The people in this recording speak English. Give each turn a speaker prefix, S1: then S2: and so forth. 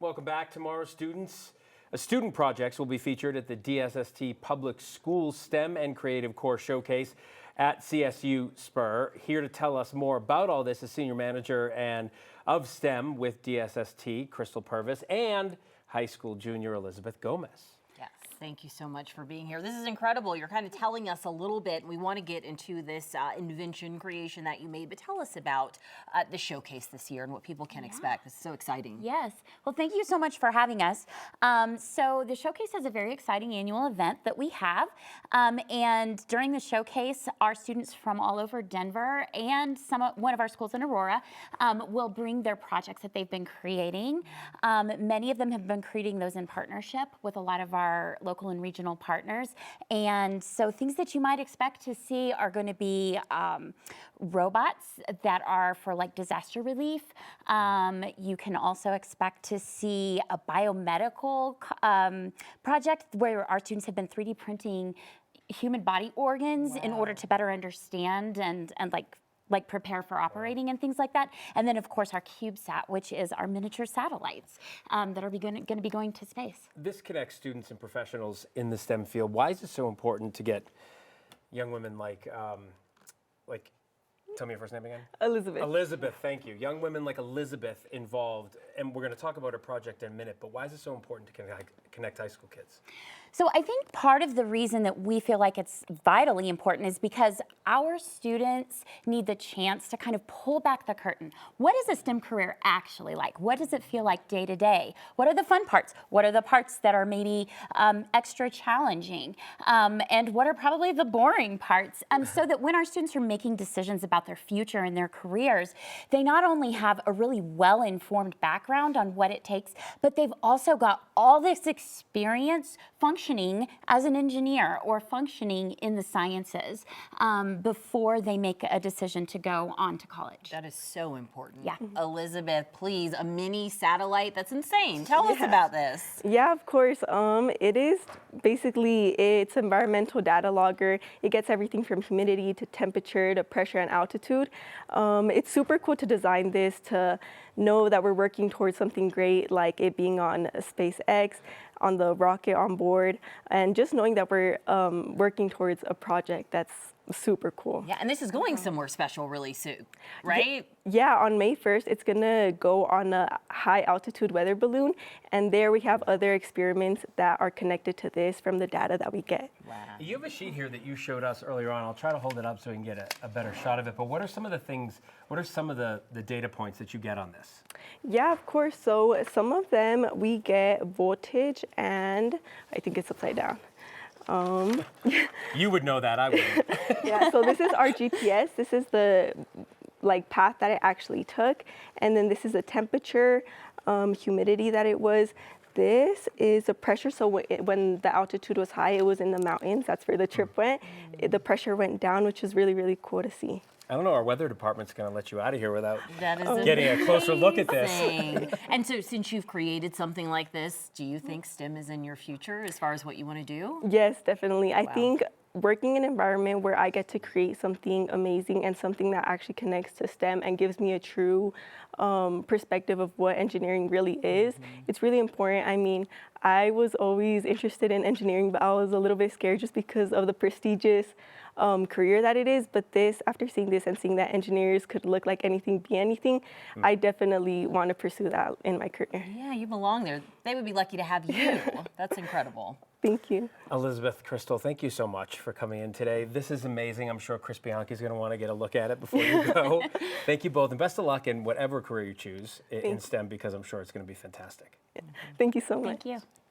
S1: Welcome back. Tomorrow, student projects will be featured at the DSST Public Schools STEM and Creative Core Showcase at CSU Spur. Here to tell us more about all this is Senior Manager and of STEM with DSST, Crystal Purvis, and high school junior Elizabeth Gomez.
S2: Yes, thank you so much for being here. This is incredible. You're kind of telling us a little bit. We want to get into this invention creation that you made, but tell us about the showcase this year and what people can expect. It's so exciting.
S3: Yes. Well, thank you so much for having us. So the showcase is a very exciting annual event that we have. And during the showcase, our students from all over Denver and one of our schools in Aurora will bring their projects that they've been creating. Many of them have been creating those in partnership with a lot of our local and regional partners. And so things that you might expect to see are going to be robots that are for like disaster relief. You can also expect to see a biomedical project where our students have been 3D printing human body organs in order to better understand and like prepare for operating and things like that. And then of course our CubeSat, which is our miniature satellites that are going to be going to space.
S1: This connects students and professionals in the STEM field. Why is it so important to get young women like tell me your first name again?
S4: Elizabeth.
S1: Elizabeth, thank you. Young women like Elizabeth involved, and we're going to talk about her project in a minute, but why is it so important to connect high school kids?
S3: So I think part of the reason that we feel like it's vitally important is because our students need the chance to kind of pull back the curtain. What is a STEM career actually like? What does it feel like day to day? What are the fun parts? What are the parts that are maybe extra challenging? And what are probably the boring parts? So that when our students are making decisions about their future and their careers, they not only have a really well-informed background on what it takes, but they've also got all this experience functioning as an engineer or functioning in the sciences before they make a decision to go on to college.
S2: That is so important.
S3: Yeah.
S2: Elizabeth, please, a mini satellite, that's insane. Tell us about this.
S4: Yeah, of course. It is basically, it's environmental data logger. It gets everything from humidity to temperature to pressure and altitude. It's super cool to design this, to know that we're working towards something great, like it being on SpaceX, on the rocket on board, and just knowing that we're working towards a project that's super cool.
S2: Yeah, and this is going somewhere special really soon, right?
S4: Yeah, on May 1st, it's gonna go on a high altitude weather balloon, and there we have other experiments that are connected to this from the data that we get.
S2: Wow.
S1: You have a sheet here that you showed us earlier on. I'll try to hold it up so we can get a better shot of it, but what are some of the data points that you get on this?
S4: Yeah, of course. So some of them we get voltage, and I think it's upside down.
S1: You would know that, I wouldn't.
S4: Yeah, so this is our GPS. This is the path that it actually took. And then this is the temperature, humidity that it was. This is the pressure. So when the altitude was high, it was in the mountains. That's where the trip went. The pressure went down, which is really, really cool to see.
S1: I don't know, our weather department's going to let you out of here without
S2: That is
S1: getting a closer look at this.
S2: amazing. And so since you've created something like this, do you think STEM is in your future as far as what you want to do?
S4: Yes, definitely. I think working in an environment where I get to create something amazing and something that actually connects to STEM and gives me a true perspective of what engineering really is, it's really important. I mean, I was always interested in engineering, but I was a little bit scared just because of the prestigious career that it is. But this, after seeing this and seeing that engineers could look like anything, be anything, I definitely want to pursue that in my career.
S2: Yeah, you belong there. They would be lucky to have you. That's incredible.
S4: Thank you.
S1: Elizabeth, Crystal, thank you so much for coming in today. This is amazing. I'm sure Chris Bianchi's going to want to get a look at it before you go. Thank you both, and best of luck in whatever career you choose in STEM, because I'm sure it's going to be fantastic.
S4: Thank you so much.
S3: Thank you.